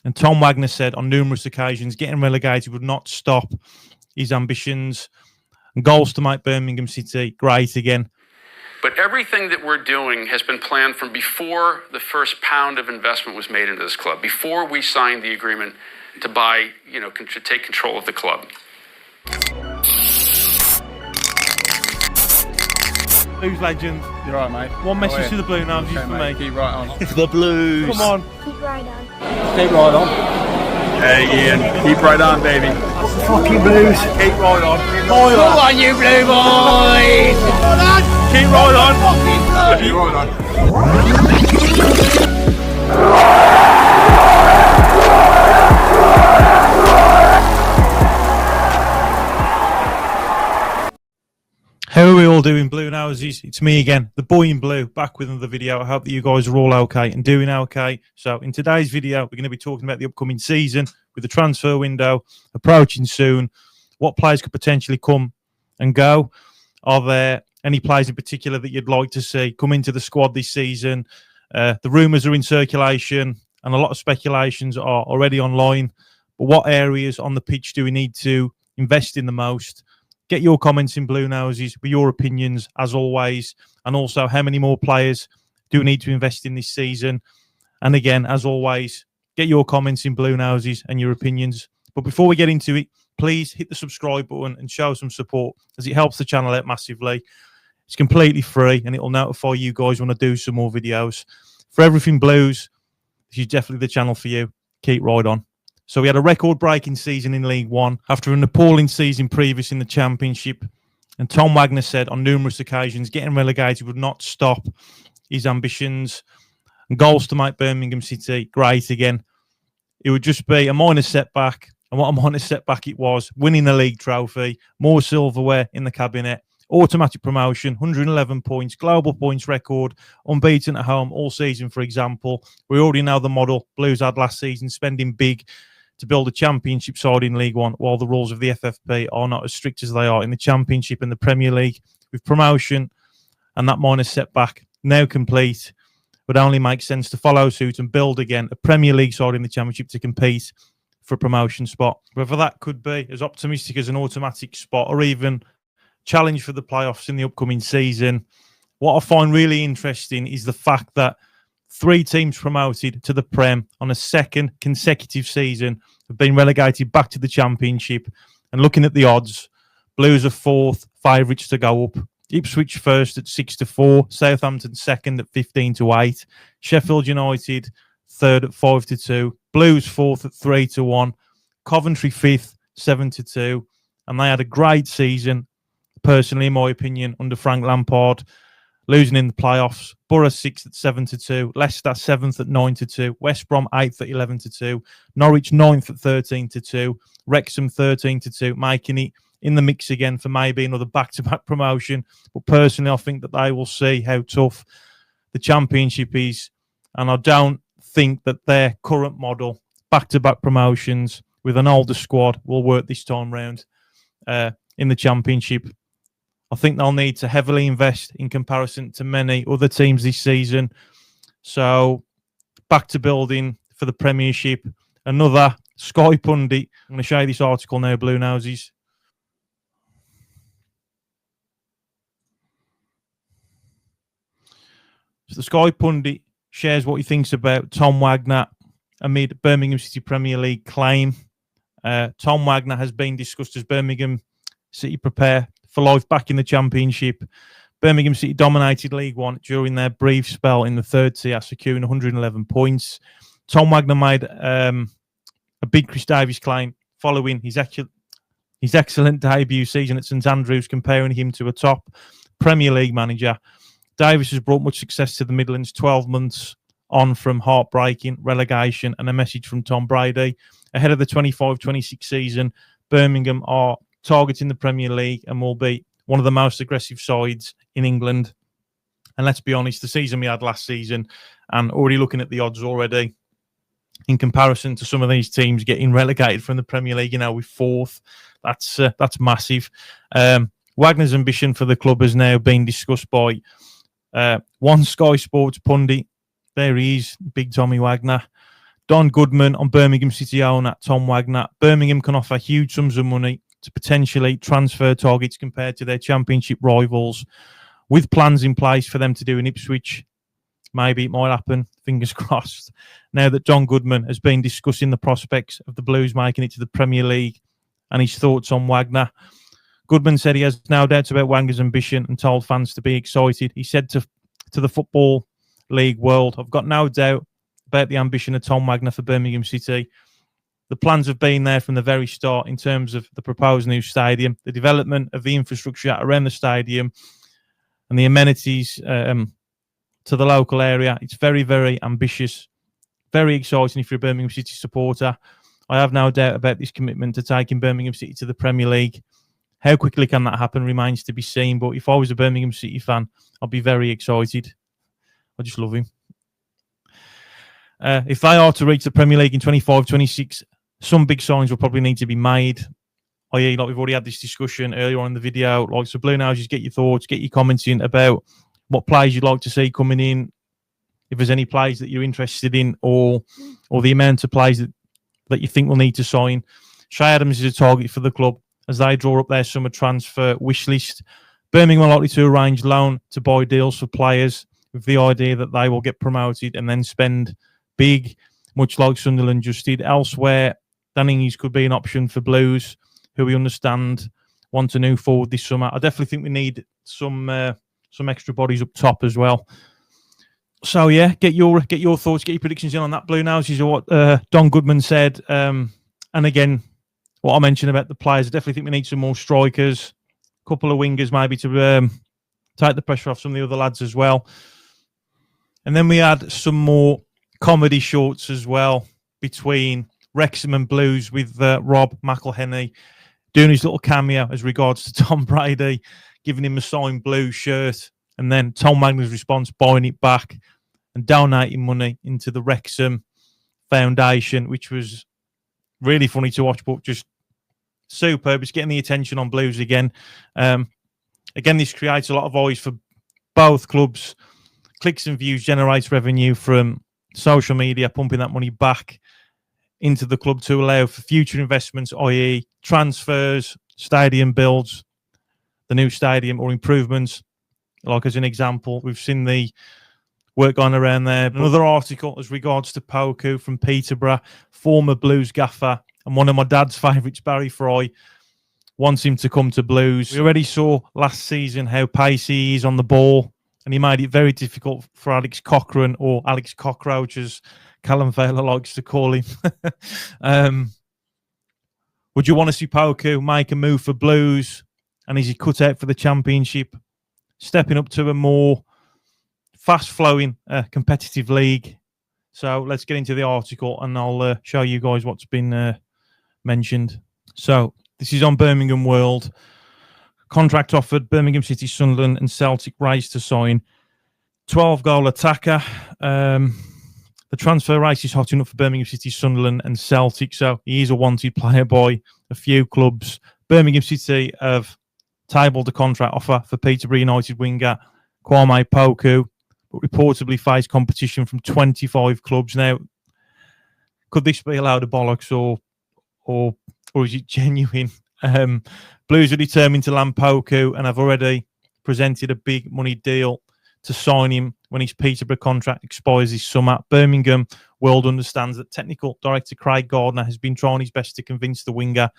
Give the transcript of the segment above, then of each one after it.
And Tom Wagner said on numerous occasions, getting relegated would not stop his ambitions and goals to make Birmingham City great again. But everything that we're doing has been planned from before the first pound of investment was made into this club, before we signed the agreement to buy, to take control of the club. Blues legend. You're right, mate. One message to the Bluenoses for me. Keep right on. The Blues. Come on. Keep right on. Keep right on. Hey, Ian. Keep right on, baby. That's the fucking Blues. Keep right on. Come on, you Blue boys. Keep right on. Keep right on. How are we all doing, Bluenoses? It's me again, the boy in blue, back with another video. I hope that you guys are all okay and doing okay. So in today's video, we're going to be talking about the upcoming season with the transfer window approaching soon. What players could potentially come and go? Are there any players in particular that you'd like to see come into the squad this season? The rumours are in circulation and a lot of speculations are already online. But what areas on the pitch do we need to invest in the most? Get your comments in Bluenoses with your opinions, as always. And also, how many more players do we need to invest in this season? And again, as always, get your comments in Bluenoses and your opinions. But before we get into it, please hit the subscribe button and show some support, as it helps the channel out massively. It's completely free and it will notify you guys when I do some more videos. For everything Blues, this is definitely the channel for you. Keep right on. So we had a record-breaking season in League One after an appalling season previous in the Championship. And Tom Wagner said on numerous occasions, getting relegated would not stop his ambitions and goals to make Birmingham City great again. It would just be a minor setback. And what a minor setback it was, winning the league trophy, more silverware in the cabinet, automatic promotion, 111 points, global points record, unbeaten at home all season, for example. We already know the model Blues had last season, spending big to build a championship side in League One, while the rules of the FFP are not as strict as they are in the Championship and the Premier League. With promotion and that minor setback now complete, would only make sense to follow suit and build again a Premier League side in the Championship to compete for a promotion spot. Whether that could be as optimistic as an automatic spot or even challenge for the playoffs in the upcoming season. What I find really interesting is the fact that 3 teams promoted to the Prem on a second consecutive season have been relegated back to the Championship. And looking at the odds, Blues are 4th favourites to go up. Ipswich first at 6-4, Southampton second at 15-8, Sheffield United 3rd at 5-2, Blues 4th at 3-1, Coventry 5th 7-2, and they had a great season, personally, in my opinion, under Frank Lampard, losing in the playoffs. Borough 6th at 7-2, Leicester 7th at 9-2, West Brom 8th at 11-2, Norwich 9th at 13-2, Wrexham 13-2, making it in the mix again for maybe another back-to-back promotion. But personally, I think that they will see how tough the Championship is, and I don't think that their current model, back-to-back promotions with an older squad, will work this time round in the Championship. I think they'll need to heavily invest in comparison to many other teams this season. So back to building for the Premiership. Another Sky pundit. I'm going to show you this article now, Bluenoses. So the Sky pundit shares what he thinks about Tom Wagner amid Birmingham City Premier League claim. Tom Wagner has been discussed as Birmingham City prepare for life back in the Championship. Birmingham City dominated League One during their brief spell in the 3rd tier, securing 111 points. Tom Wagner made a big Chris Davies claim following his excellent debut season at St Andrews, comparing him to a top Premier League manager. Davies has brought much success to the Midlands 12 months on from heartbreaking relegation and a message from Tom Brady. Ahead of the 25-26 season, Birmingham are targeting the Premier League and will be one of the most aggressive sides in England. And let's be honest, the season we had last season, and already looking at the odds already, in comparison to some of these teams getting relegated from the Premier League, with 4th, that's massive. Wagner's ambition for the club has now been discussed by one Sky Sports pundit. There he is, Big Tommy Wagner. Don Goodman on Birmingham City owner Tom Wagner. Birmingham can offer huge sums of money to potentially transfer targets compared to their championship rivals, with plans in place for them to do in Ipswich. Maybe it might happen, fingers crossed, now that Don Goodman has been discussing the prospects of the Blues making it to the Premier League and his thoughts on Wagner. Goodman said he has no doubts about Wagner's ambition and told fans to be excited. He said to the Football League world, "I've got no doubt about the ambition of Tom Wagner for Birmingham City. The plans have been there from the very start in terms of the proposed new stadium, the development of the infrastructure around the stadium, and the amenities to the local area. It's very, very ambitious, very exciting if you're a Birmingham City supporter. I have no doubt about this commitment to taking Birmingham City to the Premier League. How quickly can that happen remains to be seen, but if I was a Birmingham City fan, I'd be very excited. I just love him. If they are to reach the Premier League in 25-26, some big signs will probably need to be made. I.e., like we've already had this discussion earlier on in the video, like, so Bluenoses, get your thoughts, get your comments in about what players you'd like to see coming in, if there's any players that you're interested in, or the amount of players that you think will need to sign. Che Adams is a target for the club as they draw up their summer transfer wish list. Birmingham are likely to arrange loan to buy deals for players with the idea that they will get promoted and then spend big, much like Sunderland just did. Elsewhere, Dannings could be an option for Blues, who we understand want a new forward this summer. I definitely think we need some extra bodies up top as well. So yeah, get your thoughts, get your predictions in on that. Bluenoses, what Don Goodman said, and again, what I mentioned about the players. I definitely think we need some more strikers, a couple of wingers maybe to take the pressure off some of the other lads as well. And then we had some more comedy shorts as well between Wrexham and Blues, with Rob McElhenney doing his little cameo as regards to Tom Brady, giving him a signed blue shirt, and then Tom Wagner's response, buying it back and donating money into the Wrexham Foundation, which was really funny to watch, but just superb. It's getting the attention on Blues again. Again, this creates a lot of eyes for both clubs. Clicks and views generates revenue from social media, pumping that money back into the club to allow for future investments, i.e. transfers, stadium builds, the new stadium, or improvements. Like as an example, we've seen the work going around there. Another article as regards to Poku from Peterborough, former Blues gaffer, and one of my dad's favourites, Barry Fry, wants him to come to Blues. We already saw last season how pacey he is on the ball, and he made it very difficult for Alex Cochrane, or Alex Cockroach, as Callum Fowler likes to call him. Would you want to see Poku make a move for Blues? And is he cut out for the Championship, stepping up to a more fast-flowing, competitive league? So let's get into the article, and I'll show you guys what's been mentioned. So this is on Birmingham World. Contract offered: Birmingham City, Sunderland and Celtic race to sign 12-goal attacker. The transfer race is hot enough for Birmingham City, Sunderland and Celtic, so he is a wanted player by a few clubs. Birmingham City have tabled a contract offer for Peterborough United winger Kwame Poku, but reportedly face competition from 25 clubs. Now, could this be a load of bollocks, or is it genuine? Blues are determined to land Poku and have already presented a big money deal to sign him when his Peterborough contract expires this summer. Birmingham World understands that technical director Craig Gardner has been trying his best to convince the winger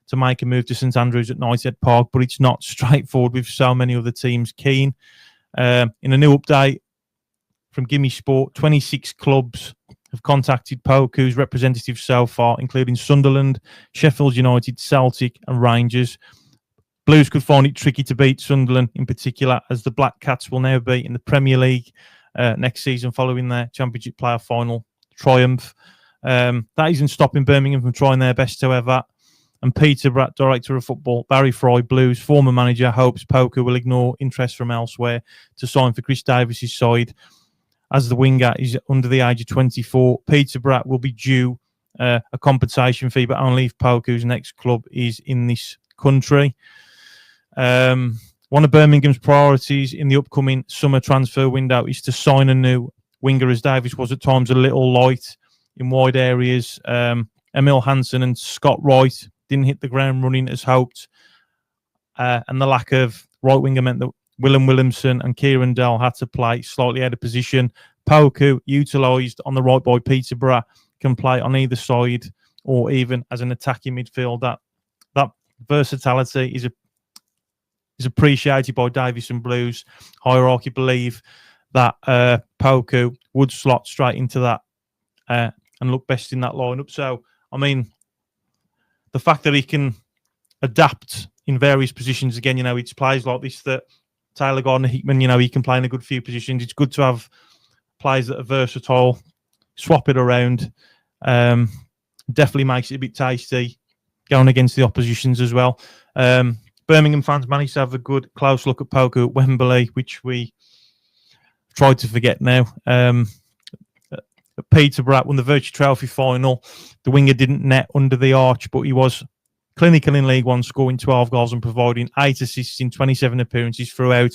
to make a move to St Andrews at Knighthead Park, but it's not straightforward with so many other teams keen. In a new update from Gimme Sport, 26 clubs have contacted Poku's representatives so far, including Sunderland, Sheffield United, Celtic and Rangers. Blues could find it tricky to beat Sunderland in particular, as the Black Cats will now be in the Premier League next season following their Championship player final triumph. That isn't stopping Birmingham from trying their best, however. And Peterborough Director of Football Barry Fry, Blues former manager, hopes Poku will ignore interest from elsewhere to sign for Chris Davis's side. As the winger is under the age of 24, Peterborough will be due a compensation fee, but only if Poku's next club is in this country. One of Birmingham's priorities in the upcoming summer transfer window is to sign a new winger, as Davis was at times a little light in wide areas. Emil Hansen and Scott Wright didn't hit the ground running as hoped. And the lack of right winger meant that Willem Williamson and Kieran Dell had to play slightly out of position. Poku, utilised on the right by Peterborough, can play on either side or even as an attacking midfield. That versatility is appreciated by Davison Blues hierarchy. Believe that Poku would slot straight into that and look best in that lineup. So, I mean, the fact that he can adapt in various positions, again, you know, it's players like this that Taylor Gardner-Hickman, you know, he can play in a good few positions. It's good to have players that are versatile, swap it around. Definitely makes it a bit tasty going against the oppositions as well. Birmingham fans managed to have a good close look at Poku at Wembley, which we tried to forget now. Peterborough won the Virtue Trophy final. The winger didn't net under the arch, but he was clinical in League One, scoring 12 goals and providing 8 assists in 27 appearances throughout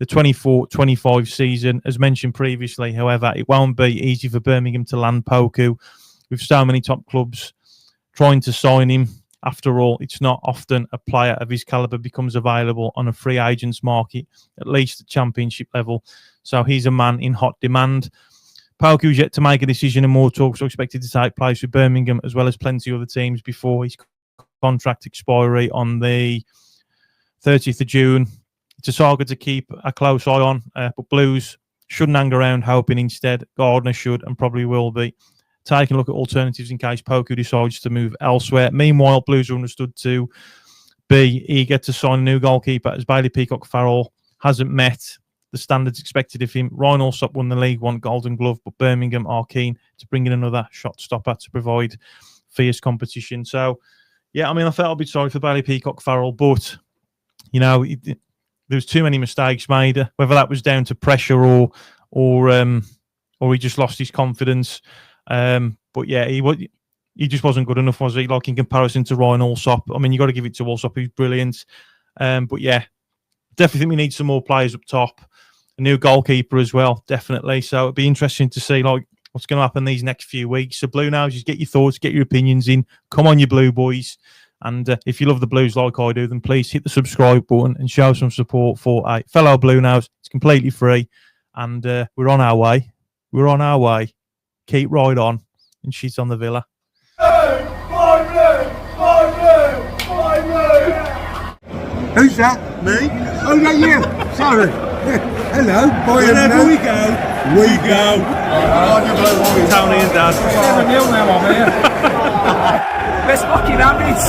the 24-25 season. As mentioned previously, however, it won't be easy for Birmingham to land Poku with so many top clubs trying to sign him. After all, it's not often a player of his calibre becomes available on a free agents market, at least at championship level. So he's a man in hot demand. Poku is yet to make a decision, and more talks are expected to take place with Birmingham as well as plenty of other teams before his contract expiry on the 30th of June. It's a saga to keep a close eye on, but Blues shouldn't hang around hoping. Instead, Gardner should and probably will be taking a look at alternatives in case Poku decides to move elsewhere. Meanwhile, Blues are understood to be eager to sign a new goalkeeper as Bailey Peacock-Farrell hasn't met the standards expected of him. Ryan Allsop won the League One Golden Glove, but Birmingham are keen to bring in another shot stopper to provide fierce competition. So, yeah, I mean, I felt a bit sorry for Bailey Peacock-Farrell, but, you know, there was too many mistakes made, whether that was down to pressure or he just lost his confidence. But yeah, he just wasn't good enough, was he? Like in comparison to Ryan Allsop. I mean, you got to give it to Allsop, who's brilliant. But yeah, definitely think we need some more players up top. A new goalkeeper as well, definitely. So it'd be interesting to see like what's going to happen these next few weeks. So Bluenoses, get your thoughts, get your opinions in. Come on, you Blue boys. And if you love the Blues like I do, then please hit the subscribe button and show some support for a fellow Bluenose. It's completely free. And we're on our way. We're on our way. Keep right on. And she's on the Villa. Who's that? Me? Oh, no, you. Sorry. Hello. Wherever we go. Tony and Dad. 7-0 now, I'm here. Best fucking habits.